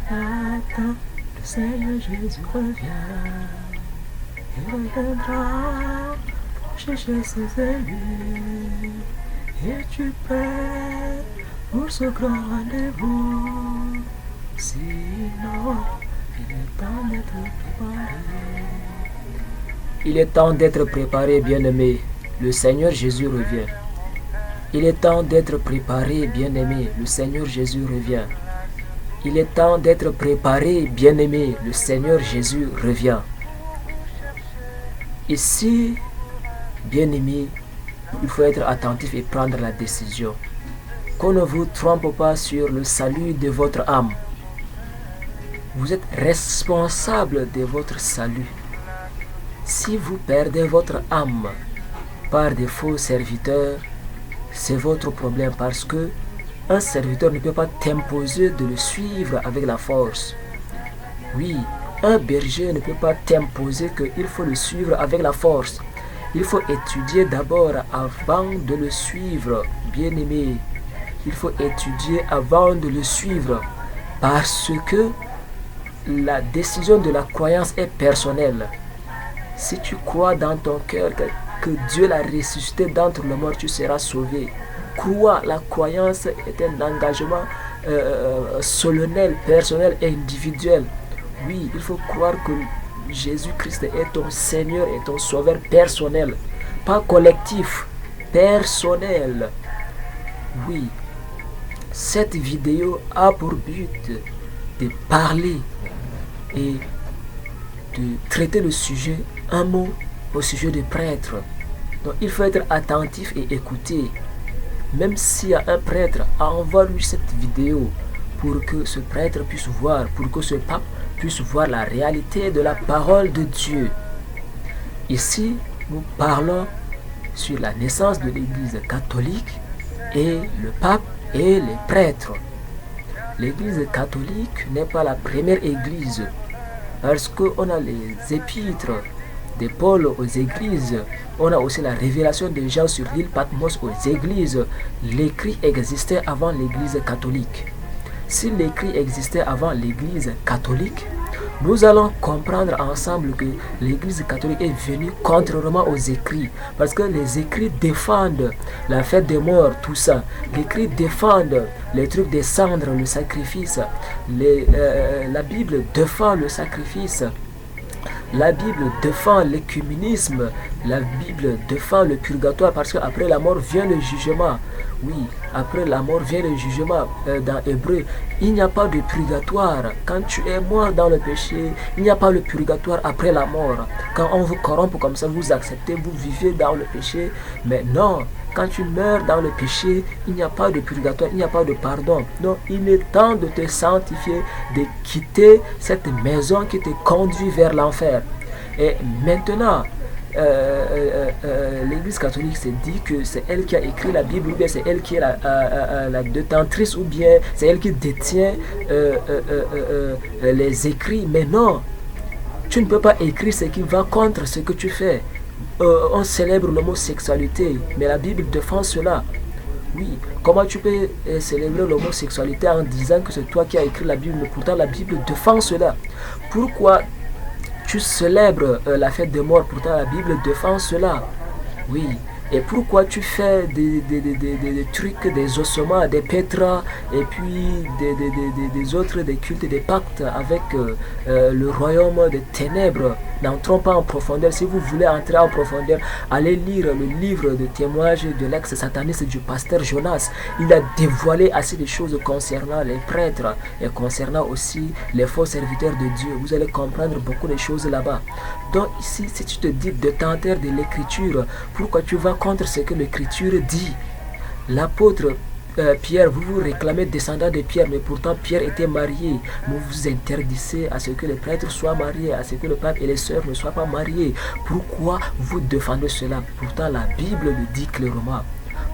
Attends, le Seigneur Jésus revient. Il reviendra pour chercher ses élus. Es-tu prêt pour ce grand rendez-vous? Sinon, il est temps d'être préparé. Il est temps d'être préparé, bien-aimé. Le Seigneur Jésus revient. Il est temps d'être préparé, bien-aimé. Le Seigneur Jésus revient. Il est temps d'être préparé, bien-aimé. Le Seigneur Jésus revient. Ici, bien-aimé, il faut être attentif et prendre la décision. Qu'on ne vous trompe pas sur le salut de votre âme. Vous êtes responsable de votre salut. Si vous perdez votre âme par des faux serviteurs, c'est votre problème parce que un serviteur ne peut pas t'imposer de le suivre avec la force. Oui, un berger ne peut pas t'imposer qu'il faut le suivre avec la force. Il faut étudier d'abord avant de le suivre, bien-aimé. Il faut étudier avant de le suivre parce que la décision de la croyance est personnelle. Si tu crois dans ton cœur que Dieu l'a ressuscité d'entre les morts, tu seras sauvé. Crois, la croyance est un engagement solennel, personnel et individuel. Oui, il faut croire que Jésus-Christ est ton Seigneur et ton Sauveur personnel, pas collectif, personnel. Oui, cette vidéo a pour but de parler et de traiter le sujet, un mot au sujet des prêtres. Donc il faut être attentif et écouter. Même s'il y a un prêtre, envoie-lui cette vidéo pour que ce prêtre puisse voir, pour que ce pape puisse voir la réalité de la parole de Dieu. Ici, nous parlons sur la naissance de l'Église catholique et le pape et les prêtres. L'Église catholique n'est pas la première Église parce qu'on a les épîtres de Paul aux églises, on a aussi la révélation de Jean sur l'île Patmos aux églises. L'écrit existait avant l'Église catholique. Si l'écrit existait avant l'Église catholique, nous allons comprendre ensemble que l'Église catholique est venue contrairement aux écrits. Parce que les écrits défendent la fête des morts, tout ça. Les écrits défendent les trucs des cendres, le sacrifice. La Bible défend le sacrifice. La Bible défend l'écuménisme. La Bible défend le purgatoire parce qu'après la mort vient le jugement. Oui, après la mort vient le jugement. Dans Hébreu, il n'y a pas de purgatoire. Quand tu es mort dans le péché, il n'y a pas le purgatoire après la mort. Quand on vous corrompt comme ça, vous acceptez, vous vivez dans le péché. Mais non, quand tu meurs dans le péché, il n'y a pas de purgatoire, il n'y a pas de pardon. Non, il est temps de te sanctifier, de quitter cette maison qui te conduit vers l'enfer. Et maintenant, l'Église catholique s'est dit que c'est elle qui a écrit la Bible, ou bien c'est elle qui est la détentrice, ou bien c'est elle qui détient les écrits. Mais non, tu ne peux pas écrire ce qui va contre ce que tu fais. On célèbre l'homosexualité, mais la Bible défend cela. Oui, comment tu peux célébrer l'homosexualité en disant que c'est toi qui as écrit la Bible, mais pourtant la Bible défend cela. Pourquoi tu célèbres la fête des morts, pourtant la Bible défend cela? Oui. Et pourquoi tu fais des trucs, des ossements, des pétras, et puis des autres, des cultes, des pactes avec le royaume des ténèbres? N'entrons pas en profondeur. Si vous voulez entrer en profondeur, allez lire le livre de témoignages de l'ex-sataniste du pasteur Jonas. Il a dévoilé assez de choses concernant les prêtres et concernant aussi les faux serviteurs de Dieu. Vous allez comprendre beaucoup de choses là-bas. Donc ici, si tu te dis détenteur de l'écriture, pourquoi tu vas contre ce que l'écriture dit? L'apôtre Pierre, vous vous réclamez descendant de Pierre, mais pourtant Pierre était marié. Vous vous interdisez à ce que les prêtres soient mariés, à ce que le pape et les sœurs ne soient pas mariés. Pourquoi vous défendez cela? Pourtant la Bible le dit clairement.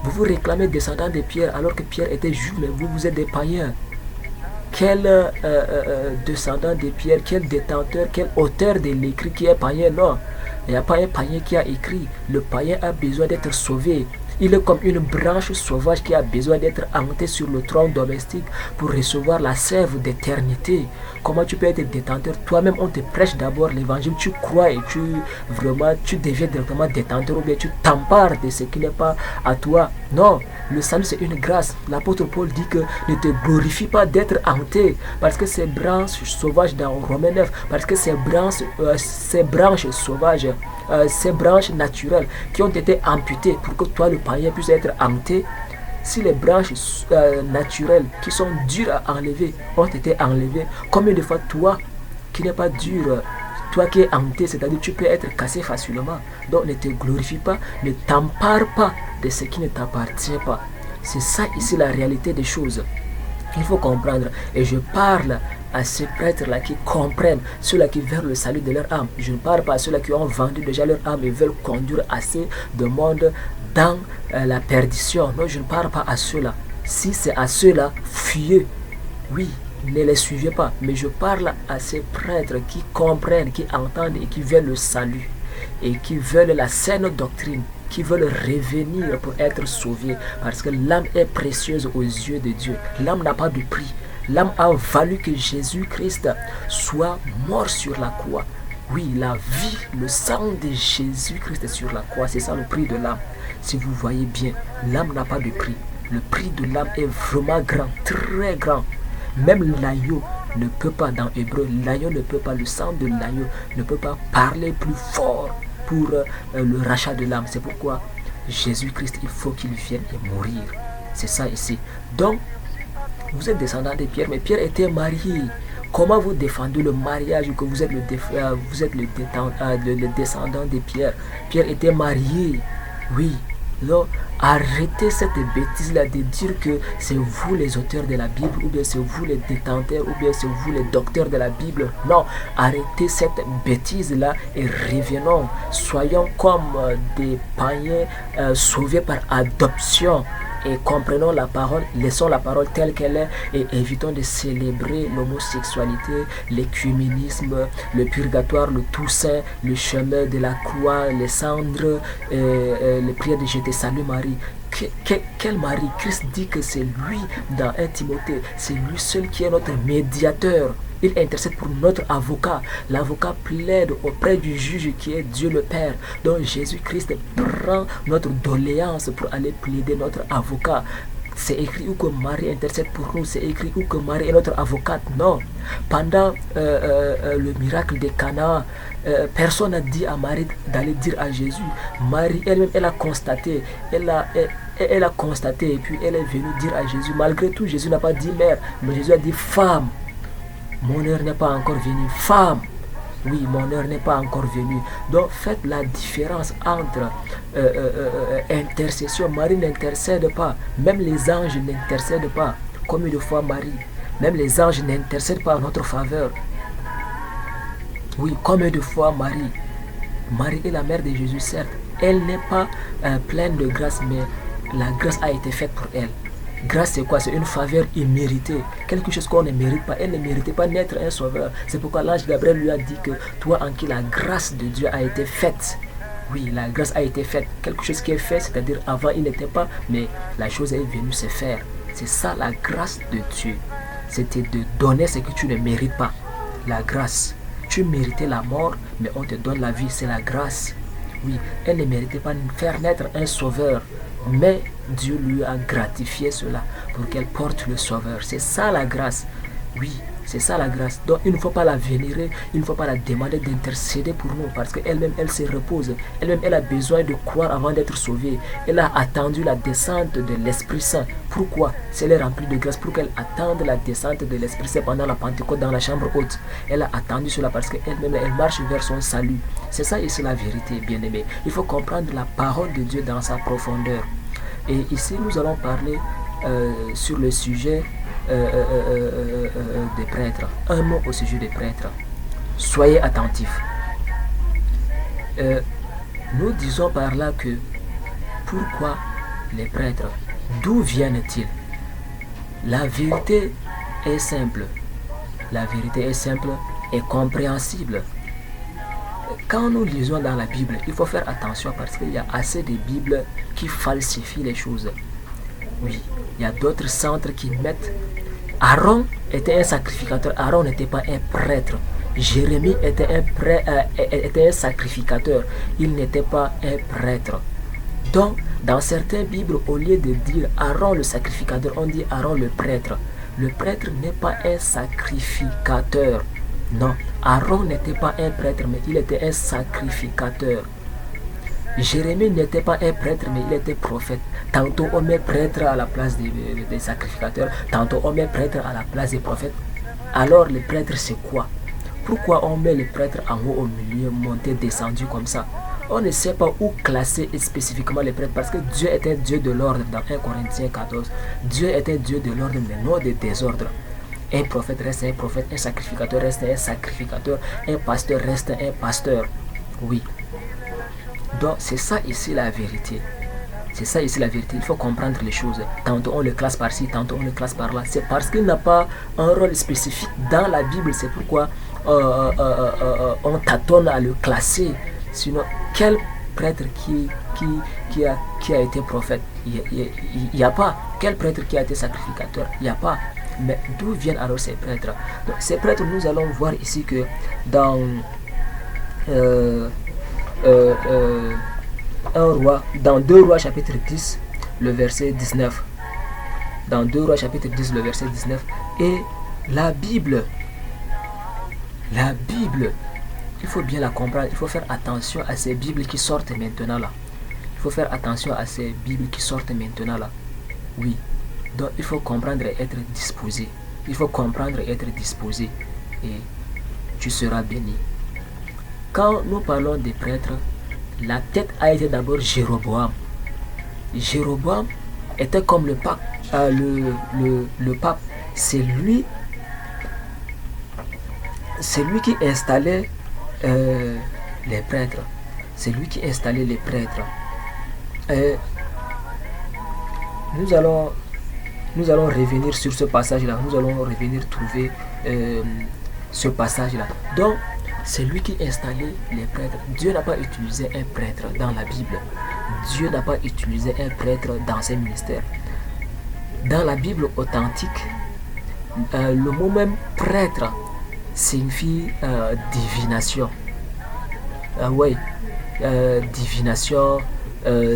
Vous vous réclamez descendant de Pierre alors que Pierre était juif, mais vous êtes des païens. Quel descendant de Pierre, quel détenteur, quel auteur de l'écrit qui est païen? Non, il n'y a pas un païen qui a écrit. Le païen a besoin d'être sauvé. Il est comme une branche sauvage qui a besoin d'être hantée sur le tronc domestique pour recevoir la sève d'éternité. Comment tu peux être détenteur? Toi-même, on te prêche d'abord l'évangile, tu crois et tu deviens directement détenteur, ou bien tu t'empares de ce qui n'est pas à toi. Non, le salut c'est une grâce. L'apôtre Paul dit que ne te glorifie pas d'être hanté, parce que ces branches sauvages dans Romains 9, parce que ces branches sauvages, ces branches naturelles qui ont été amputées pour que toi le païen puisse être hanté. Si les branches naturelles qui sont dures à enlever ont été enlevées, combien de fois toi qui n'es pas dur, toi qui es hanté, c'est-à-dire tu peux être cassé facilement. Donc ne te glorifie pas, ne t'empare pas de ce qui ne t'appartient pas. C'est ça ici la réalité des choses. Il faut comprendre, et je parle à ces prêtres-là qui comprennent, ceux-là qui veulent le salut de leur âme. Je ne parle pas à ceux-là qui ont vendu déjà leur âme et veulent conduire assez de monde dans la perdition. Non, je ne parle pas à ceux-là. Si c'est à ceux-là, fuyez. Oui, ne les suivez pas. Mais je parle à ces prêtres qui comprennent, qui entendent et qui veulent le salut. Et qui veulent la saine doctrine, qui veulent revenir pour être sauvés. Parce que l'âme est précieuse aux yeux de Dieu. L'âme n'a pas de prix. L'âme a valu que Jésus-Christ soit mort sur la croix. Oui, la vie, le sang de Jésus-Christ sur la croix, c'est ça le prix de l'âme. Si vous voyez bien, l'âme n'a pas de prix. Le prix de l'âme est vraiment grand, très grand. Même l'agneau ne peut pas, dans Hébreu, l'agneau ne peut pas, le sang de l'agneau ne peut pas parler plus fort pour le rachat de l'âme. C'est pourquoi Jésus-Christ, il faut qu'il vienne et mourir. C'est ça ici. Donc, vous êtes descendant de Pierre, mais Pierre était marié. Comment vous défendez le mariage que vous êtes le descendant de Pierre? Pierre était marié. Oui. Donc, arrêtez cette bêtise-là de dire que c'est vous les auteurs de la Bible, ou bien c'est vous les détenteurs, ou bien c'est vous les docteurs de la Bible. Non, arrêtez cette bêtise-là et revenons. Soyons comme des païens sauvés par adoption. Et comprenons la parole, laissons la parole telle qu'elle est et évitons de célébrer l'homosexualité, l'écuménisme, le purgatoire, le Toussaint, le chemin de la croix, les cendres, les prières de Jésus, salut Marie. Quel Marie? Christ dit que c'est lui dans 1 Timothée, c'est lui seul qui est notre médiateur. Il intercède pour notre avocat. L'avocat plaide auprès du juge qui est Dieu le Père. Donc Jésus-Christ prend notre doléance pour aller plaider notre avocat. C'est écrit où que Marie intercède pour nous. C'est écrit où que Marie est notre avocate. Non. Pendant le miracle de Cana, personne n'a dit à Marie d'aller dire à Jésus. Marie elle-même, elle a constaté. Elle a constaté et puis elle est venue dire à Jésus. Malgré tout, Jésus n'a pas dit mère, mais Jésus a dit femme. Mon heure n'est pas encore venue. Femme, oui, mon heure n'est pas encore venue. Donc faites la différence entre intercession. Marie n'intercède pas. Même les anges n'intercèdent pas. Combien de fois Marie? Même les anges n'intercèdent pas en notre faveur. Oui, combien de fois Marie? Marie est la mère de Jésus, certes. Elle n'est pas pleine de grâce, mais la grâce a été faite pour elle. Grâce c'est quoi? C'est une faveur imméritée. Quelque chose qu'on ne mérite pas. Elle ne méritait pas d'être un sauveur. C'est pourquoi l'ange Gabriel lui a dit que toi en qui la grâce de Dieu a été faite. Oui, la grâce a été faite. Quelque chose qui est fait, c'est-à-dire avant il n'était pas, mais la chose est venue se faire. C'est ça la grâce de Dieu. C'était de donner ce que tu ne mérites pas. La grâce. Tu méritais la mort, mais on te donne la vie. C'est la grâce. Oui, elle ne méritait pas de faire naître un sauveur. Mais Dieu lui a gratifié cela pour qu'elle porte le sauveur. C'est ça la grâce. Oui, c'est ça la grâce. Donc il ne faut pas la vénérer, il ne faut pas la demander d'intercéder pour nous parce qu'elle-même, elle se repose. Elle-même, elle a besoin de croire avant d'être sauvée. Elle a attendu la descente de l'Esprit Saint. Pourquoi? Si elle est remplie de grâce, pour qu'elle attende la descente de l'Esprit Saint pendant la Pentecôte dans la chambre haute. Elle a attendu cela parce qu'elle-même, elle marche vers son salut. C'est ça et c'est la vérité, bien-aimé. Il faut comprendre la parole de Dieu dans sa profondeur. Et ici, nous allons parler sur le sujet des prêtres. Un mot au sujet des prêtres. Soyez attentifs. Nous disons par là que pourquoi les prêtres? D'où viennent-ils? La vérité est simple. La vérité est simple et compréhensible. quand nous lisons dans la Bible, il faut faire attention parce qu'il y a assez de Bibles qui falsifient les choses. Oui, il y a d'autres centres qui mettent... Aaron était un sacrificateur, Aaron n'était pas un prêtre. Jérémie était un sacrificateur, il n'était pas un prêtre. Donc, dans certaines Bibles, au lieu de dire Aaron le sacrificateur, on dit Aaron le prêtre. Le prêtre n'est pas un sacrificateur. Non, Aaron n'était pas un prêtre, mais il était un sacrificateur. Jérémie n'était pas un prêtre, mais il était prophète. Tantôt on met prêtre à la place des sacrificateurs, tantôt on met prêtre à la place des prophètes. Alors le prêtre c'est quoi? Pourquoi on met le prêtre en haut, au milieu, monté, descendu comme ça? On ne sait pas où classer spécifiquement les prêtres parce que Dieu est un Dieu de l'ordre dans 1 Corinthiens 14. Dieu est un Dieu de l'ordre mais non de désordre. Un prophète reste un prophète, un sacrificateur reste un sacrificateur, un pasteur reste un pasteur. Oui. Donc c'est ça ici la vérité. C'est ça ici la vérité. Il faut comprendre les choses. Tantôt on le classe par-ci, tantôt on le classe par-là. C'est parce qu'il n'a pas un rôle spécifique dans la Bible. C'est pourquoi on tâtonne à le classer. Sinon, quel prêtre qui a été prophète? Il n'y a pas. Quel prêtre qui a été sacrificateur? Il n'y a pas. Mais d'où viennent alors ces prêtres? Donc, ces prêtres, nous allons voir ici que dans dans 2 Rois chapitre 10, le verset 19. Dans 2 Rois chapitre 10, le verset 19. Et la Bible, il faut bien la comprendre. Il faut faire attention à ces Bibles qui sortent maintenant là. Il faut faire attention à ces Bibles qui sortent maintenant là. Oui. Donc il faut comprendre et être disposé. Il faut comprendre et être disposé. Et tu seras béni. Quand nous parlons des prêtres, la tête a été d'abord Jéroboam. Jéroboam était comme le pape. Le pape, c'est lui qui installait les prêtres. C'est lui qui installait les prêtres. Nous allons revenir sur ce passage-là. Nous allons revenir trouver ce passage-là. Donc, c'est lui qui installait les prêtres. Dieu n'a pas utilisé un prêtre dans la Bible. Dieu n'a pas utilisé un prêtre dans ses ministères. Dans la Bible authentique, le mot même prêtre signifie divination. Oui, divination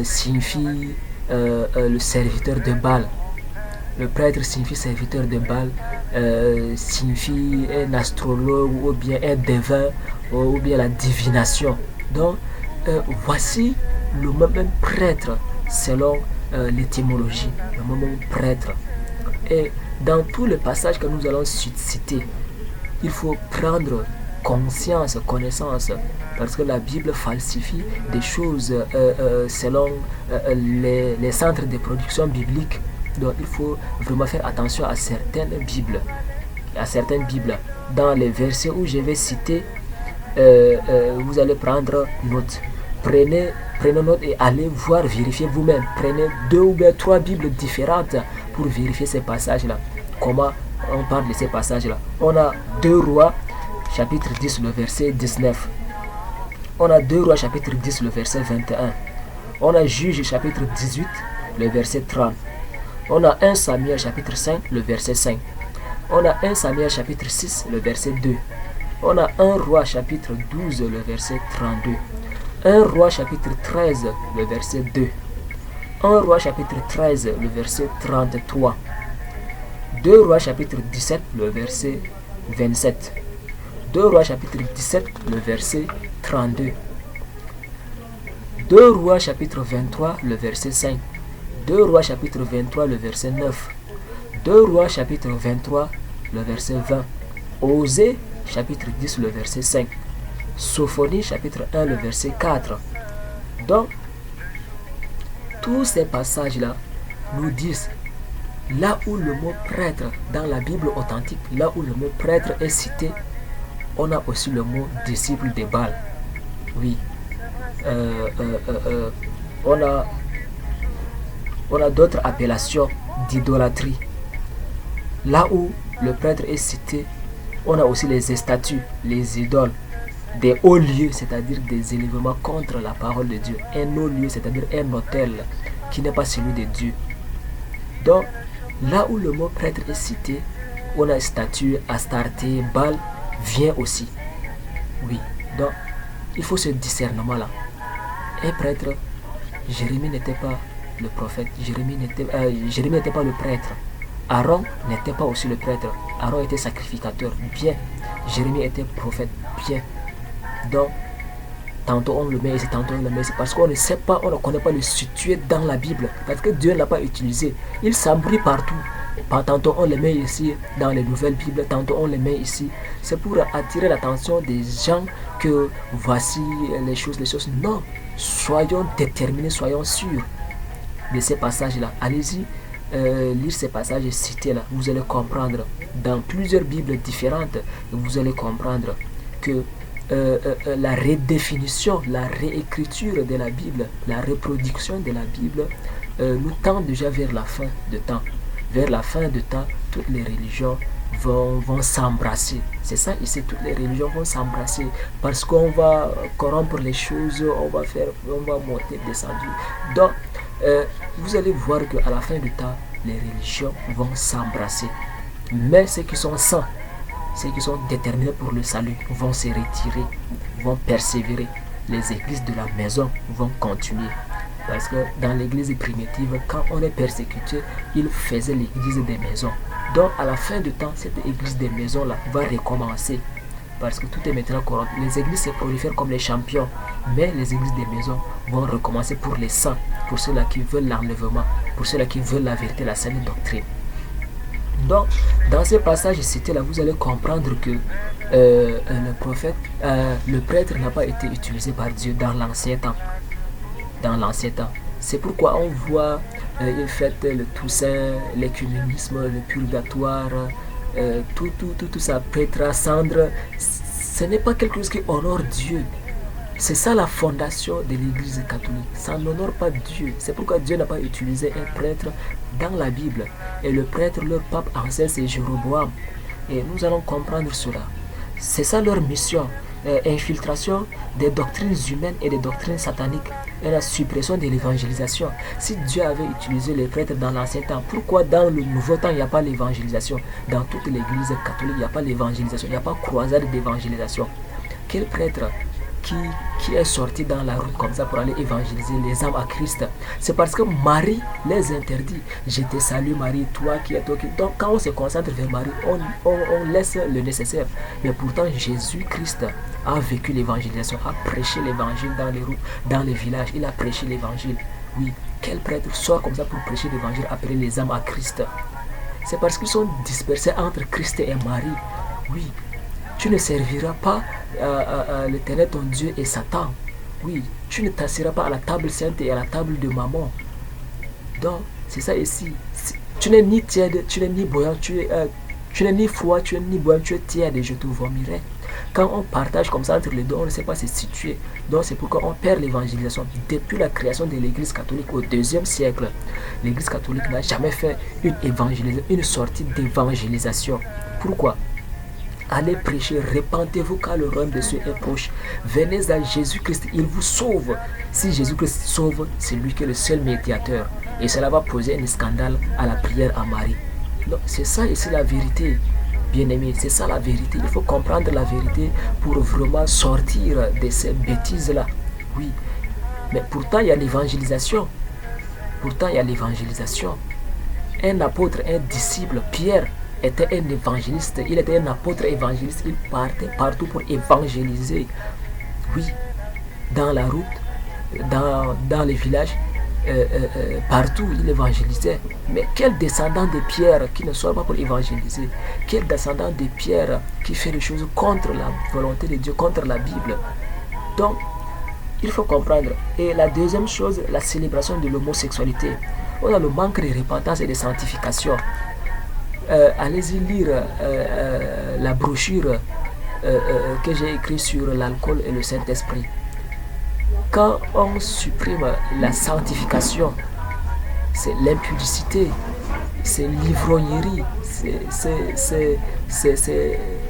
signifie le serviteur de Baal. Le prêtre signifie serviteur de Baal, signifie un astrologue ou bien un devin ou bien la divination. Donc, voici le même prêtre selon l'étymologie, le même prêtre. Et dans tous les passages que nous allons citer, il faut prendre conscience, connaissance, parce que la Bible falsifie des choses selon les centres de production biblique. Donc il faut vraiment faire attention à certaines Bibles. Dans les versets où je vais citer, vous allez prendre note. Prenez note et allez voir, vérifier vous-même. Prenez 2 ou 3 Bibles différentes pour vérifier ces passages-là. Comment on parle de ces passages-là? On a 2 Rois, chapitre 10, le verset 19. On a 2 Rois, chapitre 10, le verset 21. On a Juges, chapitre 18, le verset 30. On a 1 Samuel chapitre 5, le verset 5. On a 1 Samuel chapitre 6, le verset 2. On a 1 Roi chapitre 12, le verset 32. 1 Roi chapitre 13, le verset 2. 1 Roi chapitre 13, le verset 33. 2 Rois chapitre 17, le verset 27. 2 Rois chapitre 17, le verset 32. 2 Rois chapitre 23, le verset 5. 2 Rois chapitre 23, le verset 9. 2 Rois chapitre 23, le verset 20. Osée chapitre 10, le verset 5. Sophonie chapitre 1, le verset 4. Donc, tous ces passages-là nous disent, là où le mot prêtre dans la Bible authentique, là où le mot prêtre est cité, on a aussi le mot disciple de Baal. Oui. On a d'autres appellations d'idolâtrie. Là où le prêtre est cité, on a aussi les statues, les idoles. des hauts lieux, c'est-à-dire des élèvements contre la parole de Dieu. Un haut lieu, c'est-à-dire un autel qui n'est pas celui de Dieu. Donc, là où le mot prêtre est cité, on a statue, Astarté, Baal, vient aussi. Oui, donc, il faut ce discernement-là. Un prêtre, Jérémie n'était pas le prophète, Jérémie n'était pas le prêtre. Aaron n'était pas aussi le prêtre. Aaron était sacrificateur, bien. Jérémie était prophète, bien. Donc, tantôt on le met ici, tantôt on le met ici, parce qu'on ne sait pas, on ne connaît pas le situé dans la Bible, parce que Dieu ne l'a pas utilisé. Il s'embrouille partout. Tantôt on le met ici dans les nouvelles Bibles, tantôt on le met ici. C'est pour attirer l'attention des gens que voici les choses. Non, soyons déterminés, soyons sûrs de ces passages-là. Allez-y, lire ces passages cités là. Vous allez comprendre dans plusieurs Bibles différentes, vous allez comprendre que la redéfinition, la réécriture de la Bible, la reproduction de la Bible nous tend déjà vers la fin de temps. Vers la fin de temps, toutes les religions vont s'embrasser. C'est ça ici, toutes les religions vont s'embrasser parce qu'on va corrompre les choses, on va monter, descendre. Donc, vous allez voir qu'à la fin du temps, les religions vont s'embrasser. Mais ceux qui sont saints, ceux qui sont déterminés pour le salut, vont se retirer, vont persévérer. Les églises de la maison vont continuer. Parce que dans l'église primitive, quand on est persécuté, ils faisaient l'église des maisons. Donc à la fin du temps, cette église des maisons-là va recommencer. Parce que tout est maintenant corrompu. Les églises se prolifèrent comme les champions. Mais les églises des maisons vont recommencer pour les saints, pour ceux-là qui veulent l'enlèvement, pour ceux-là qui veulent la vérité, la saine doctrine. Donc, dans ce passage cité-là, vous allez comprendre que le prêtre n'a pas été utilisé par Dieu dans l'ancien temps. Dans l'ancien temps. C'est pourquoi on voit, il fête le Toussaint, l'écuménisme, le purgatoire, tout ça, prêtre, cendre. Ce n'est pas quelque chose qui honore Dieu. C'est ça la fondation de l'église catholique. Ça n'honore pas Dieu. C'est pourquoi Dieu n'a pas utilisé un prêtre dans la Bible. Et le prêtre, leur pape ancien, c'est Jéroboam. Et nous allons comprendre cela. C'est ça leur mission. Infiltration des doctrines humaines et des doctrines sataniques et la suppression de l'évangélisation. Si Dieu avait utilisé les prêtres dans l'ancien temps, pourquoi dans le nouveau temps il n'y a pas l'évangélisation? Dans toute l'église catholique il n'y a pas l'évangélisation, il n'y a pas croisade d'évangélisation. Quel prêtre qui est sorti dans la route comme ça pour aller évangéliser les âmes à Christ? C'est parce que Marie les interdit. Je te salue Marie, toi qui es toi qui... Donc quand on se concentre vers Marie, on laisse le nécessaire. Mais pourtant Jésus-Christ a vécu l'évangélisation, a prêché l'évangile dans les routes, dans les villages. Il a prêché l'évangile. Oui, quel prêtre sort comme ça pour prêcher l'évangile, appeler les âmes à Christ? C'est parce qu'ils sont dispersés entre Christ et Marie. Oui, tu ne serviras pas l'Éternel ton Dieu et Satan. Oui, tu ne t'assiras pas à la table sainte et à la table de maman. Donc, c'est ça ici. Tu n'es ni tiède, tu n'es ni bouillant, tu n'es ni froid, tu n'es ni bouillant, tu es tiède et je te vomirai. Quand on partage comme ça entre les deux, on ne sait pas se situer. Donc c'est pourquoi on perd l'évangélisation. Depuis la création de l'église catholique au IIe siècle, l'église catholique n'a jamais fait une sortie d'évangélisation. Pourquoi? Allez prêcher, répandez-vous car le royaume de Dieu est proche. Venez à Jésus-Christ, il vous sauve. Si Jésus-Christ sauve, c'est lui qui est le seul médiateur. Et cela va poser un scandale à la prière à Marie. Donc c'est ça ici la vérité. Bien-aimés, c'est ça la vérité. Il faut comprendre la vérité pour vraiment sortir de ces bêtises-là. Oui. Mais pourtant, il y a l'évangélisation. Un apôtre, un disciple, Pierre, était un évangéliste. Il était un apôtre évangéliste. Il partait partout pour évangéliser. Oui. Dans la route, dans les villages. Partout il évangélisait. Mais quel descendant de Pierre qui ne sort pas pour évangéliser? Quel descendant de Pierre qui fait les choses contre la volonté de Dieu, contre la Bible? Donc il faut comprendre. Et la deuxième chose, la célébration de l'homosexualité. On a le manque de repentance et de sanctification. Allez-y lire la brochure que j'ai écrite sur l'alcool et le Saint-Esprit. Quand on supprime la sanctification, c'est l'impudicité, c'est l'ivrognerie, c'est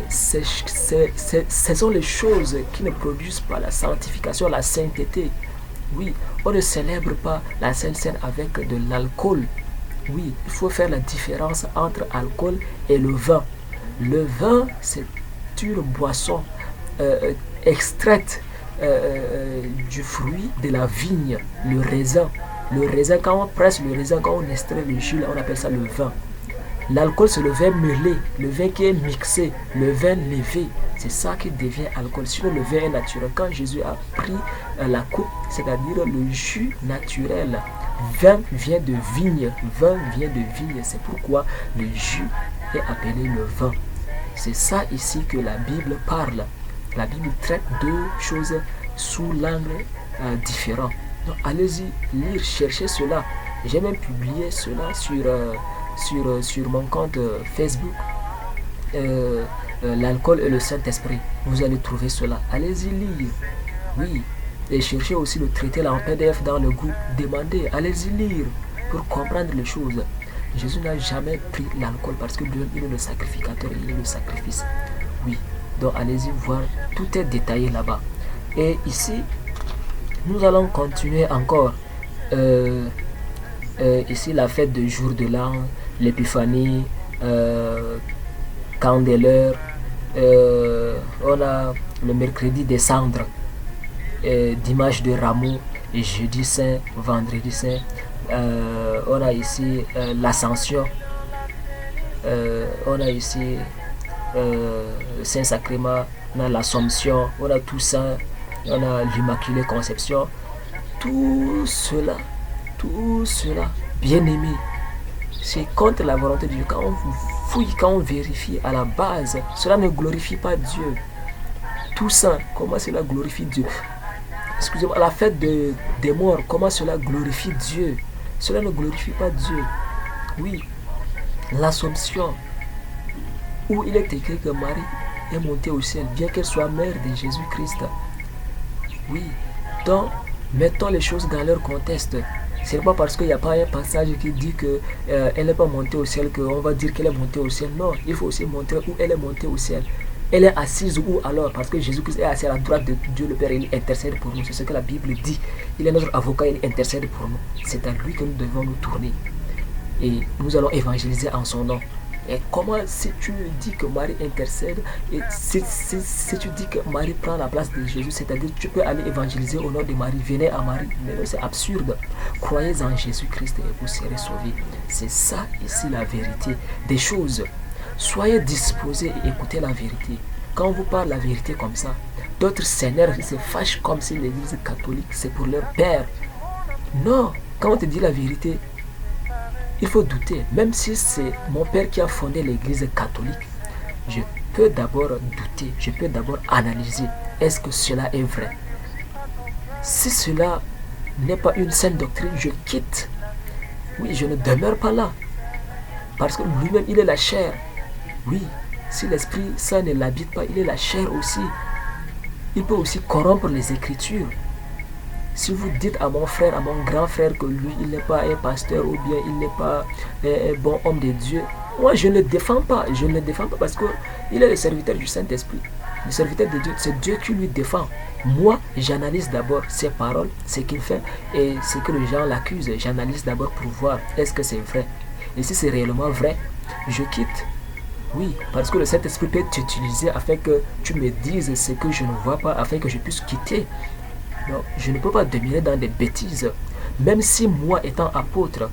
ce sont les choses qui ne produisent pas la sanctification, la sainteté. Oui, on ne célèbre pas la Sainte Seine avec de l'alcool. Oui, il faut faire la différence entre alcool et le vin. Le vin, c'est une boisson extraite du fruit de la vigne, le raisin. Le raisin, quand on presse le raisin, quand on extrait le jus, on appelle ça le vin. L'alcool, c'est le vin mêlé, le vin qui est mixé, le vin levé. C'est ça qui devient alcool. Sinon, le vin est naturel. Quand Jésus a pris la coupe, c'est-à-dire le jus naturel, vin vient de vigne. Vin vient de vigne. C'est pourquoi le jus est appelé le vin. C'est ça ici que la Bible parle. La Bible traite deux choses sous l'angle différent. Donc, allez-y, lire, cherchez cela. J'ai même publié cela sur mon compte Facebook, l'alcool et le Saint-Esprit. Vous allez trouver cela. Allez-y lire. Oui. Et cherchez aussi le traité là en PDF dans le groupe. Demandez, allez-y lire pour comprendre les choses. Jésus n'a jamais pris l'alcool parce que Dieu, il est le sacrificateur, il est le sacrifice. Oui. Donc allez-y voir. Tout est détaillé là-bas. Et ici, nous allons continuer encore. Ici, la fête de jour de l'an, l'épiphanie, Candeleur, on a le mercredi des cendres, dimanche de Rameau, jeudi saint, vendredi saint, on a ici l'Ascension, on a ici Saint-Sacrement, on a l'Assomption, on a Toussaint, on a l'Immaculée Conception. Tout cela, bien aimé, c'est contre la volonté de Dieu. Quand on fouille, quand on vérifie à la base, cela ne glorifie pas Dieu. Tout ça, comment cela glorifie Dieu? Excusez-moi, la fête des morts, comment cela glorifie Dieu? Cela ne glorifie pas Dieu. Oui, l'Assomption, où il est écrit que Marie est montée au ciel, bien qu'elle soit mère de Jésus-Christ. Oui, donc mettons les choses dans leur contexte. Ce n'est pas parce qu'il n'y a pas un passage qui dit qu'elle n'est pas montée au ciel qu'on va dire qu'elle est montée au ciel. Non, il faut aussi montrer où elle est montée au ciel. Elle est assise où alors? Parce que Jésus-Christ est assis à la droite de Dieu le Père et il intercède pour nous. C'est ce que la Bible dit. Il est notre avocat, il intercède pour nous. C'est à lui que nous devons nous tourner. Et nous allons évangéliser en son nom. Et comment, si tu dis que Marie intercède, et si tu dis que Marie prend la place de Jésus, c'est-à-dire tu peux aller évangéliser au nom de Marie, venez à Marie. Mais non, c'est absurde. Croyez en Jésus-Christ et vous serez sauvés. C'est ça ici la vérité des choses. Soyez disposés et écoutez la vérité. Quand on vous parle la vérité comme ça, d'autres seigneurs se fâchent comme si l'église catholique c'est pour leur père. Non, quand on te dit la vérité, il faut douter. Même si c'est mon père qui a fondé l'église catholique, je peux d'abord douter, je peux d'abord analyser. Est-ce que cela est vrai? Si cela n'est pas une saine doctrine, je quitte. Oui, je ne demeure pas là. Parce que lui-même, il est la chair. Oui, si l'Esprit Saint ne l'habite pas, il est la chair aussi. Il peut aussi corrompre les Écritures. Si vous dites à mon frère, à mon grand frère que lui, il n'est pas un pasteur ou bien il n'est pas un bon homme de Dieu, moi je ne le défends pas. Je ne le défends pas parce qu'il est le serviteur du Saint-Esprit. Le serviteur de Dieu, c'est Dieu qui lui défend. Moi, j'analyse d'abord ses paroles, ce qu'il fait et ce que les gens l'accusent. J'analyse d'abord pour voir est-ce que c'est vrai. Et si c'est réellement vrai, je quitte. Oui, parce que le Saint-Esprit peut t'utiliser afin que tu me dises ce que je ne vois pas, afin que je puisse quitter. Non, je ne peux pas demeurer dans des bêtises. Même si moi, étant apôtre,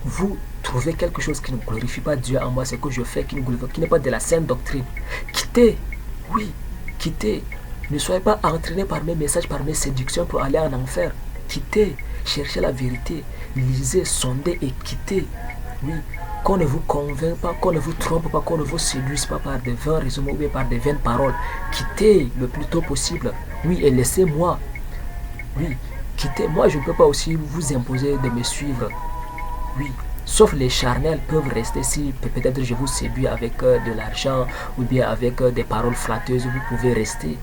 vous trouvez quelque chose qui ne glorifie pas Dieu en moi, ce que je fais, qui n'est pas de la saine doctrine, quittez. Oui, quittez. Ne soyez pas entraînés par mes messages, par mes séductions pour aller en enfer. Quittez. Cherchez la vérité. Lisez, sondez et quittez. Oui. Qu'on ne vous convainc pas, qu'on ne vous trompe pas, qu'on ne vous séduise pas par des vains raisonnements ou bien par des vaines paroles. Quittez le plus tôt possible. Oui, et laissez-moi. Oui, quittez. Moi, je ne peux pas aussi vous imposer de me suivre. Oui, sauf les charnels peuvent rester si peut-être je vous séduis avec de l'argent ou bien avec des paroles flatteuses, vous pouvez rester.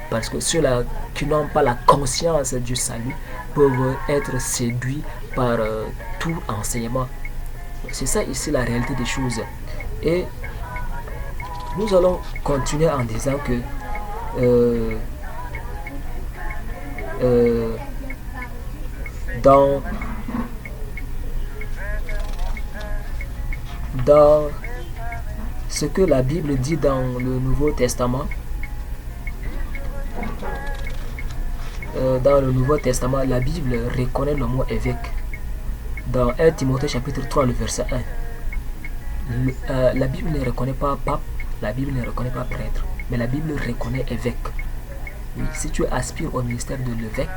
Parce que ceux-là qui n'ont pas la conscience du salut peuvent être séduits par tout enseignement. C'est ça ici la réalité des choses. Et Nous allons continuer en disant que euh, euh, dans ce que la Bible dit dans le Nouveau Testament, la Bible reconnaît le mot évêque. Dans 1 Timothée chapitre 3, le verset 1, la Bible ne reconnaît pas pape, la Bible ne reconnaît pas prêtre, mais la Bible reconnaît évêque. Oui, si tu aspires au ministère de l'évêque,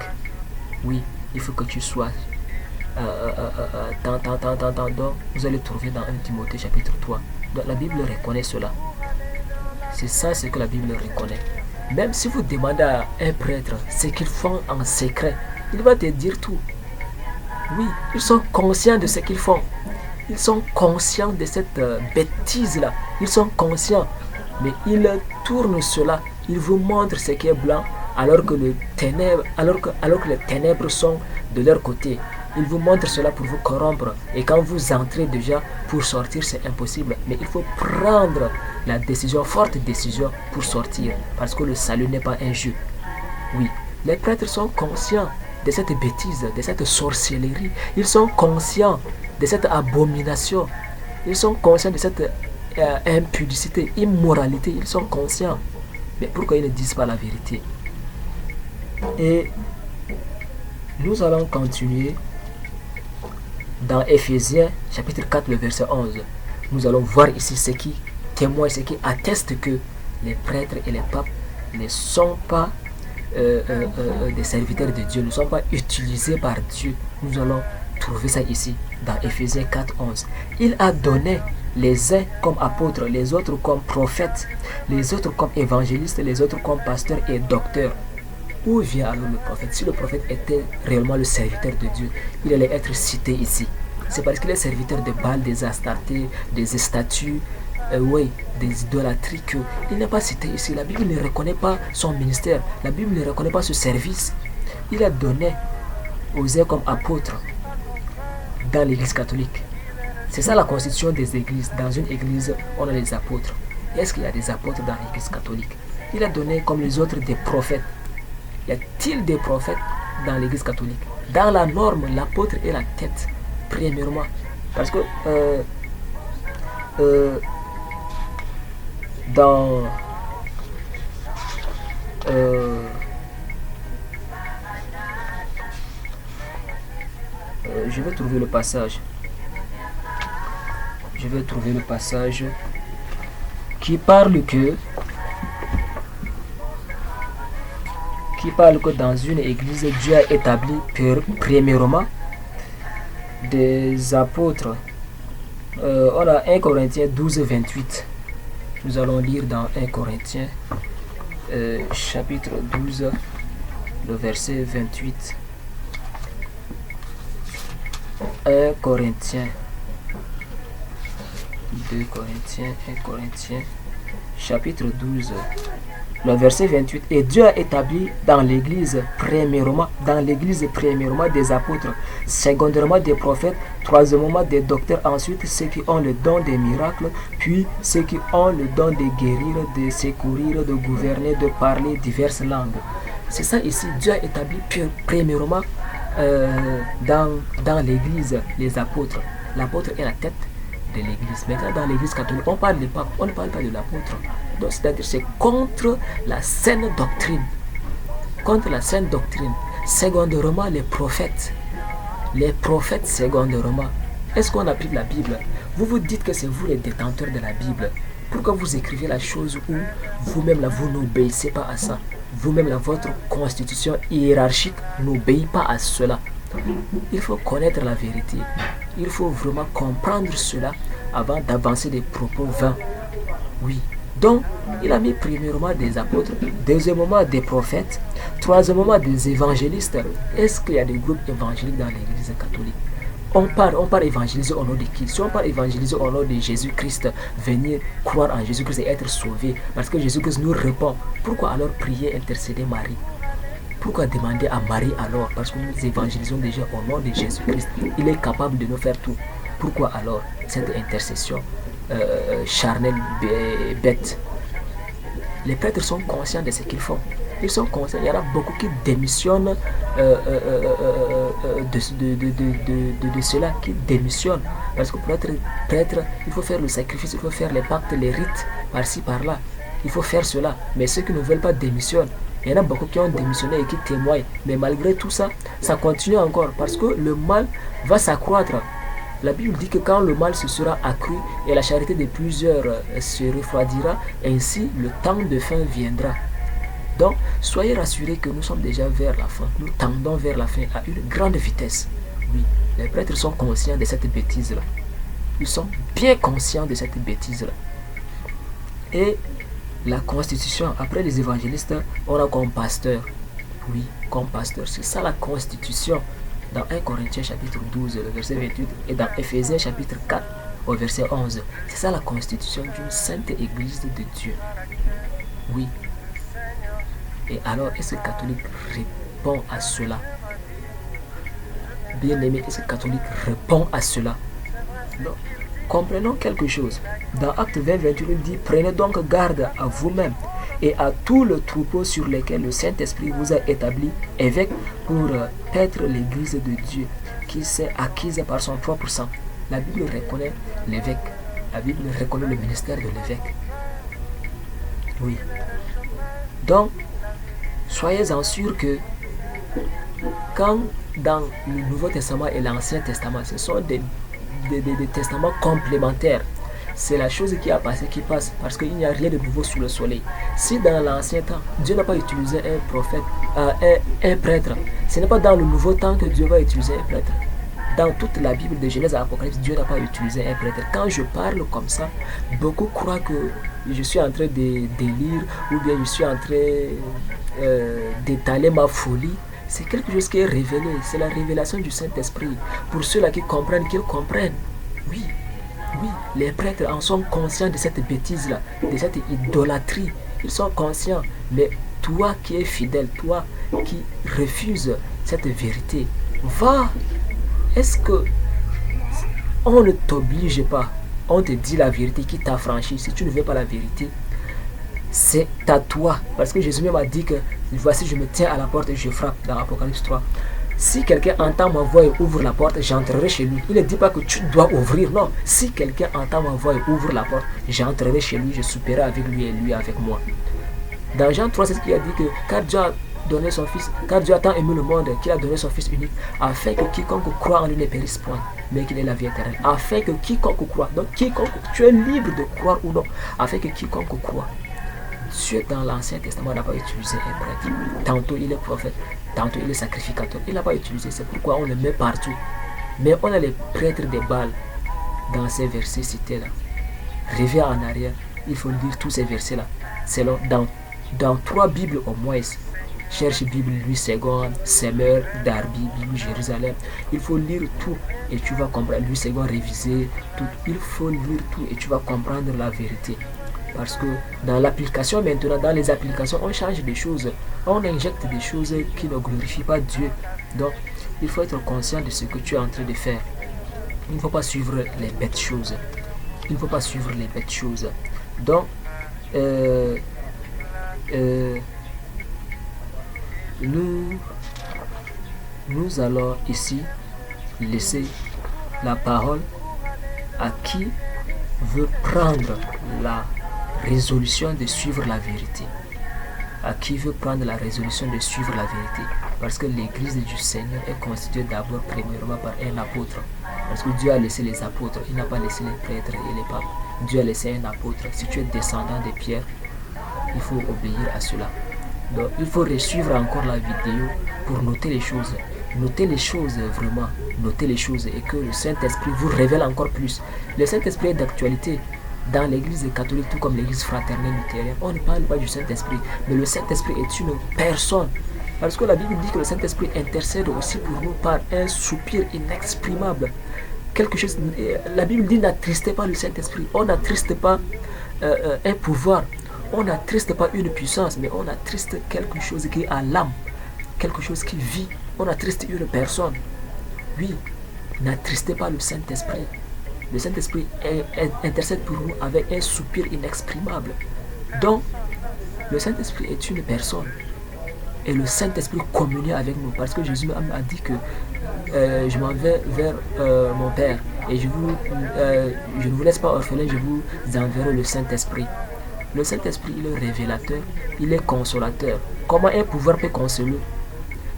oui, il faut que tu sois donc vous allez trouver dans 1 Timothée chapitre 3. Donc la Bible reconnaît cela. C'est ça ce que la Bible reconnaît. Même si vous demandez à un prêtre ce qu'ils font en secret, il va te dire tout. Oui, ils sont conscients de ce qu'ils font. Ils sont conscients de cette bêtise-là. Ils sont conscients. Mais ils tournent cela. Ils vous montrent ce qui est blanc alors que les ténèbres sont de leur côté. Ils vous montrent cela pour vous corrompre. Et quand vous entrez déjà, pour sortir, c'est impossible. Mais il faut prendre la décision, forte décision pour sortir. Parce que le salut n'est pas un jeu. Oui, les prêtres sont conscients de cette bêtise, de cette sorcellerie. Ils sont conscients de cette abomination. Ils sont conscients de cette impudicité, immoralité. Ils sont conscients. Mais pourquoi ils ne disent pas la vérité? Et nous allons continuer dans Éphésiens chapitre 4, le verset 11. Nous allons voir ici ce qui témoigne, ce qui atteste que les prêtres et les papes ne sont pas des serviteurs de Dieu, ne sont pas utilisés par Dieu. Nous allons trouver ça ici dans Éphésiens 4, 11. Il a donné les uns comme apôtres, les autres comme prophètes, les autres comme évangélistes, les autres comme pasteurs et docteurs. Où vient alors le prophète? Si le prophète était réellement le serviteur de Dieu, il allait être cité ici. C'est parce qu'il est serviteur de Baal, des Astartés, des statues, des idolâtries, qu'il n'est pas cité ici. La Bible ne reconnaît pas son ministère. La Bible ne reconnaît pas ce service. Il a donné aux uns comme apôtres dans l'église catholique. C'est ça la constitution des églises. Dans une église, on a les apôtres. Est-ce qu'il y a des apôtres dans l'église catholique? Il a donné comme les autres des prophètes. Y a-t-il des prophètes dans l'église catholique? Dans la norme, l'apôtre est la tête, premièrement. Parce que je vais trouver le passage. Je vais trouver le passage qui parle que dans une église, Dieu a établi premièrement des apôtres. On a 1 Corinthiens 12, 28. Nous allons lire dans 1 Corinthiens chapitre 12, le verset 28. 1 Corinthiens, 2 Corinthiens, 1 Corinthiens, chapitre 12, le verset 28. Et Dieu a établi dans l'église premièrement des apôtres, secondairement des prophètes, troisièmement des docteurs, ensuite ceux qui ont le don des miracles, puis ceux qui ont le don de guérir, de secourir, de gouverner, de parler diverses langues. C'est ça ici, Dieu a établi premièrement dans l'église les apôtres. L'apôtre est la tête de l'église. Maintenant, dans l'église catholique, on parle des papes, on ne parle pas de l'apôtre. Donc, c'est-à-dire c'est contre la saine doctrine. Contre la saine doctrine. Secondairement, les prophètes. Les prophètes, secondairement. Est-ce qu'on applique la Bible? Vous vous dites que c'est vous les détenteurs de la Bible. Pourquoi vous écrivez la chose où vous-même, là, vous n'obéissez pas à ça? Vous-même, là, votre constitution hiérarchique n'obéit pas à cela. Il faut connaître la vérité. Il faut vraiment comprendre cela avant d'avancer des propos vains. Oui. Donc, il a mis premièrement des apôtres, deuxièmement des prophètes, troisièmement des évangélistes. Est-ce qu'il y a des groupes évangéliques dans l'église catholique? On part évangéliser au nom de qui? Si on part évangéliser au nom de Jésus-Christ, venir croire en Jésus-Christ et être sauvé, parce que Jésus-Christ nous répond. Pourquoi alors prier, intercéder Marie? Pourquoi demander à Marie alors? Parce que nous évangélisons déjà au nom de Jésus-Christ. Il est capable de nous faire tout. Pourquoi alors cette intercession? charnel bête. Les prêtres sont conscients de ce qu'ils font. Ils sont conscients. Il y en a beaucoup qui démissionnent de cela, qui démissionnent. Parce que pour être prêtre, il faut faire le sacrifice, il faut faire les pactes, les rites, par-ci, par-là. Il faut faire cela. Mais ceux qui ne veulent pas démissionnent. Il y en a beaucoup qui ont démissionné et qui témoignent. Mais malgré tout ça, ça continue encore. Parce que le mal va s'accroître. La Bible dit que quand le mal se sera accru et la charité de plusieurs se refroidira, ainsi le temps de fin viendra. Donc, soyez rassurés que nous sommes déjà vers la fin. Nous tendons vers la fin à une grande vitesse. Oui, les prêtres sont conscients de cette bêtise-là. Ils sont bien conscients de cette bêtise-là. Et la constitution, après les évangélistes, on a comme pasteur. Oui, comme pasteur. C'est ça la constitution. Dans 1 Corinthiens chapitre 12, le verset 28, et dans Ephésiens chapitre 4, au verset 11. C'est ça la constitution d'une sainte église de Dieu. Oui. Et alors, est-ce que le catholique répond à cela? Bien-aimé, est-ce que le catholique répond à cela? Non. Comprenons quelque chose. Dans Acte 20, 28, il dit: prenez donc garde à vous-même et à tout le troupeau sur lequel le Saint-Esprit vous a établi évêque pour être l'église de Dieu qui s'est acquise par son propre sang. La Bible reconnaît l'évêque. La Bible reconnaît le ministère de l'évêque. Oui. Donc, soyez-en sûrs que quand dans le Nouveau Testament et l'Ancien Testament, ce sont des testaments complémentaires. C'est la chose qui a passé qui passe, parce qu'il n'y a rien de nouveau sous le soleil. Si dans l'ancien temps, Dieu n'a pas utilisé un prophète, un prêtre, ce n'est pas dans le nouveau temps que Dieu va utiliser un prêtre. Dans toute la Bible de Genèse à Apocalypse, Dieu n'a pas utilisé un prêtre. Quand je parle comme ça, beaucoup croient que je suis en train de lire ou bien je suis en train d'étaler ma folie. C'est quelque chose qui est révélé. C'est la révélation du Saint-Esprit. Pour ceux-là qui comprennent, qu'ils comprennent. Oui, oui, les prêtres en sont conscients de cette bêtise-là, de cette idolâtrie. Ils sont conscients. Mais toi qui es fidèle, toi qui refuses cette vérité, va. Est-ce que on ne t'oblige pas? On te dit la vérité qui t'a franchi. Si tu ne veux pas la vérité, c'est à toi. Parce que Jésus même a dit que voici, je me tiens à la porte et je frappe dans Apocalypse 3. Si quelqu'un entend ma voix et ouvre la porte, j'entrerai chez lui. Il ne dit pas que tu dois ouvrir, non. Si quelqu'un entend ma voix et ouvre la porte, j'entrerai chez lui, je souperai avec lui et lui avec moi. Dans Jean 3, c'est ce qu'il a dit que car Dieu a donné son fils, car Dieu a tant aimé le monde qu'il a donné son fils unique, afin que quiconque croit en lui ne périsse point, mais qu'il ait la vie éternelle. Afin que quiconque croit, donc quiconque, tu es libre de croire ou non, afin que quiconque croit. Dieu dans l'Ancien Testament n'a pas utilisé un prêtre. Tantôt il est prophète, tantôt il est sacrificateur. Il n'a pas utilisé, c'est pourquoi on le met partout. Mais on a les prêtres des Baals dans ces versets cités là. Reviens en arrière, il faut lire tous ces versets là. C'est dans 3 Bibles au moins. Cherche Bible Louis II, Semeur, Darby, Bible Jérusalem. Il faut lire tout et tu vas comprendre. Louis II révisé, tout. Il faut lire tout et tu vas comprendre la vérité. Parce que dans l'application maintenant, dans les applications, on change des choses. On injecte des choses qui ne glorifient pas Dieu. Donc, il faut être conscient de ce que tu es en train de faire. Il ne faut pas suivre les bêtes choses. Il ne faut pas suivre les bêtes choses. Donc, nous allons ici laisser la parole à qui veut prendre la résolution de suivre la vérité. À qui veut prendre la résolution de suivre la vérité. Parce que l'église du Seigneur est constituée d'abord premièrement par un apôtre. Parce que Dieu a laissé les apôtres, il n'a pas laissé les prêtres et les papes. Dieu a laissé un apôtre. Si tu es descendant de Pierre, il faut obéir à cela. Donc il faut suivre encore la vidéo pour noter les choses. Notez les choses vraiment. Notez les choses et que le Saint-Esprit vous révèle encore plus. Le Saint-Esprit est d'actualité. Dans l'église catholique, tout comme l'église fraternelle luthérienne, on ne parle pas du Saint-Esprit. Mais le Saint-Esprit est une personne. Parce que la Bible dit que le Saint-Esprit intercède aussi pour nous par un soupir inexprimable. Quelque chose, la Bible dit n'attristez pas le Saint-Esprit. On n'attriste pas un pouvoir. On n'attriste pas une puissance. Mais on attriste quelque chose qui a l'âme. Quelque chose qui vit. On attriste une personne. Oui, n'attristez pas le Saint-Esprit. Le Saint-Esprit intercède pour nous avec un soupir inexprimable. Donc, le Saint-Esprit est une personne. Et le Saint-Esprit communie avec nous. Parce que Jésus a dit que je m'en vais vers mon Père. Et je ne vous laisse pas orphelin, je vous enverrai le Saint-Esprit. Le Saint-Esprit, il est révélateur, il est consolateur. Comment un pouvoir peut consoler?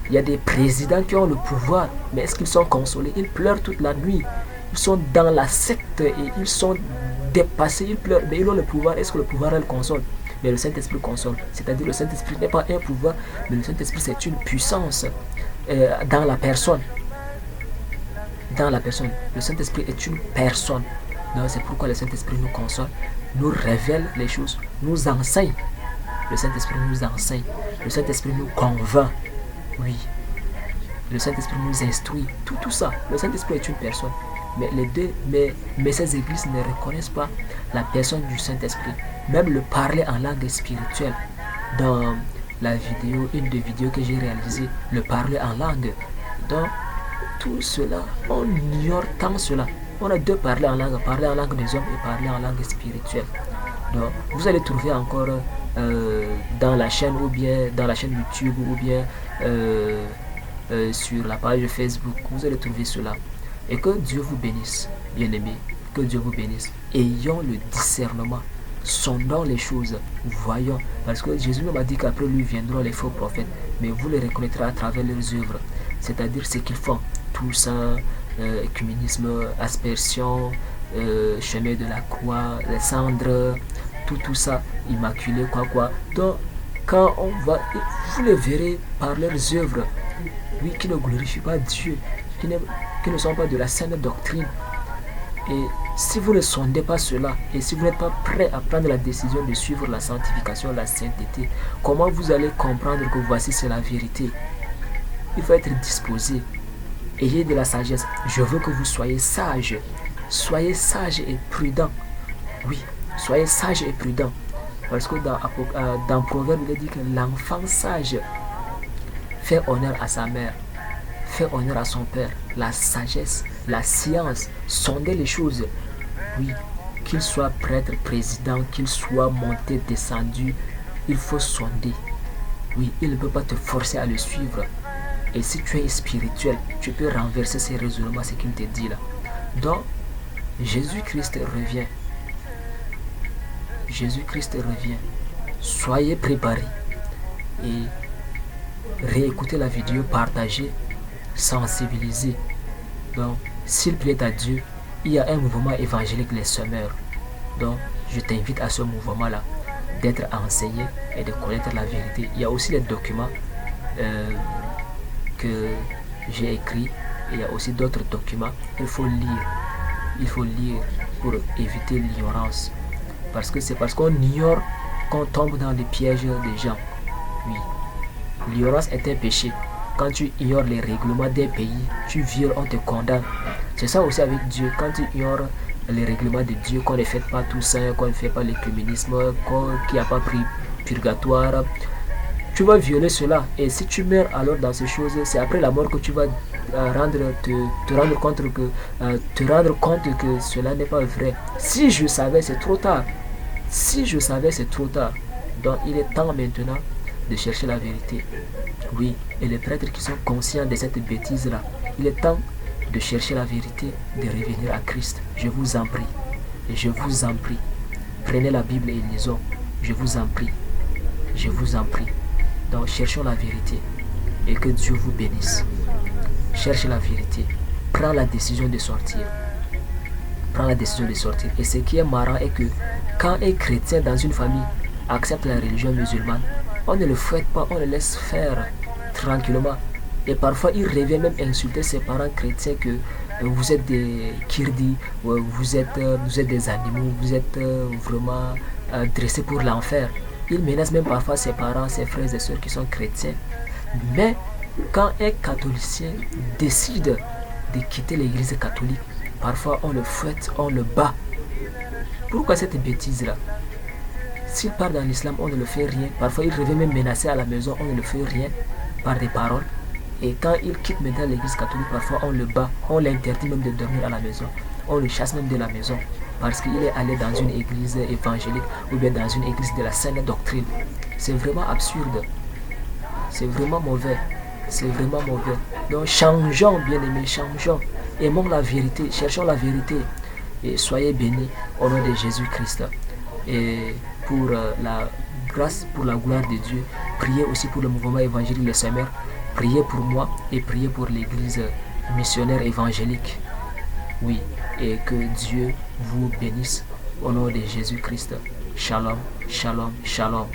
Il y a des présidents qui ont le pouvoir, mais est-ce qu'ils sont consolés? Ils pleurent toute la nuit. Ils sont dans la secte et ils sont dépassés. Ils pleurent, mais ils ont le pouvoir. Est-ce que le pouvoir le console? Mais le Saint-Esprit console. C'est-à-dire le Saint-Esprit n'est pas un pouvoir, mais le Saint-Esprit c'est une puissance dans la personne. Dans la personne. Le Saint-Esprit est une personne. Donc c'est pourquoi le Saint-Esprit nous console, nous révèle les choses, nous enseigne. Le Saint-Esprit nous enseigne. Le Saint-Esprit nous convainc. Oui. Le Saint-Esprit nous instruit. Tout ça. Le Saint-Esprit est une personne. Mais ces églises ne reconnaissent pas la personne du Saint-Esprit. Même le parler en langue spirituelle. Dans la vidéo, une des vidéos que j'ai réalisées, le parler en langue. Donc, tout cela, on ignore tant cela. On a deux parler en langue des hommes et parler en langue spirituelle. Donc, vous allez trouver encore dans la chaîne ou bien dans la chaîne YouTube ou bien sur la page Facebook, vous allez trouver cela. Et que Dieu vous bénisse, bien-aimés. Que Dieu vous bénisse. Ayons le discernement. Sondons les choses. Voyons. Parce que Jésus m'a dit qu'après lui viendront les faux prophètes. Mais vous les reconnaîtrez à travers leurs œuvres. C'est-à-dire ce qu'ils font. Tout ça, écuménisme, aspersion, chemin de la croix, les cendres, tout ça, immaculé, quoi. Donc, quand on va, vous les verrez par leurs œuvres. Oui, qui ne glorifient pas Dieu, qui ne sont pas de la saine doctrine. Et si vous ne sondez pas cela, et si vous n'êtes pas prêt à prendre la décision de suivre la sanctification, la sainteté, comment vous allez comprendre que voici c'est la vérité? Il faut être disposé. Ayez de la sagesse. Je veux que vous soyez sages. Soyez sages et prudents. Oui, soyez sages et prudents. Parce que dans Proverbe, il est dit que l'enfant sage fait honneur à sa mère, fait honneur à son père. La sagesse, la science, sonder les choses. Oui, qu'il soit prêtre, président, qu'il soit monté, descendu, il faut sonder. Oui, il ne peut pas te forcer à le suivre. Et si tu es spirituel, tu peux renverser ces raisonnements, ce qu'il te dit là. Donc, Jésus-Christ revient. Jésus-Christ revient. Soyez préparés. Et réécoutez la vidéo, partagez, sensibilisez. Donc, s'il plaît à Dieu, il y a un mouvement évangélique, les semeurs. Donc, je t'invite à ce mouvement-là, d'être enseigné et de connaître la vérité. Il y a aussi les documents que j'ai écrits. Il y a aussi d'autres documents. Il faut lire. Il faut lire pour éviter l'ignorance. Parce que c'est parce qu'on ignore qu'on tombe dans les pièges des gens. Oui. L'ignorance est un péché. Quand tu ignores les règlements des pays, tu violes, on te condamne. C'est ça aussi avec Dieu. Quand tu ignores les règlements de Dieu, qu'on ne fait pas tout ça, qu'on ne fait pas l'écuménisme, qu'il n'y a pas pris purgatoire, tu vas violer cela. Et si tu meurs alors dans ces choses, c'est après la mort que tu vas te rendre compte que cela n'est pas vrai. Si je savais, c'est trop tard. Si je savais, c'est trop tard. Donc il est temps maintenant de chercher la vérité. Oui, et les prêtres qui sont conscients de cette bêtise-là, il est temps de chercher la vérité, de revenir à Christ. Je vous en prie. Et je vous en prie. Prenez la Bible et lisons. Je vous en prie. Je vous en prie. Donc cherchons la vérité. Et que Dieu vous bénisse. Cherche la vérité. Prends la décision de sortir. Prends la décision de sortir. Et ce qui est marrant est que quand un chrétien dans une famille accepte la religion musulmane, on ne le fouette pas, on le laisse faire tranquillement. Et parfois, il revient même insulter ses parents chrétiens que vous êtes des kirdis, vous êtes des animaux, vous êtes vraiment dressés pour l'enfer. Il menace même parfois ses parents, ses frères et sœurs qui sont chrétiens. Mais quand un catholicien décide de quitter l'église catholique, parfois on le fouette, on le bat. Pourquoi cette bêtise-là? S'il part dans l'islam, on ne le fait rien. Parfois, il revient même menacer à la maison, on ne le fait rien par des paroles. Et quand il quitte maintenant l'église catholique, parfois on le bat, on l'interdit même de dormir à la maison. On le chasse même de la maison parce qu'il est allé dans une église évangélique ou bien dans une église de la saine doctrine. C'est vraiment absurde. C'est vraiment mauvais. C'est vraiment mauvais. Donc changeons, bien-aimés, changeons. Aimons la vérité, cherchons la vérité. Et soyez bénis au nom de Jésus-Christ. Et pour la grâce, pour la gloire de Dieu, priez aussi pour le mouvement évangélique Les Semeurs. Priez pour moi et priez pour l'église missionnaire évangélique. Oui, et que Dieu vous bénisse au nom de Jésus-Christ. Shalom, shalom, shalom.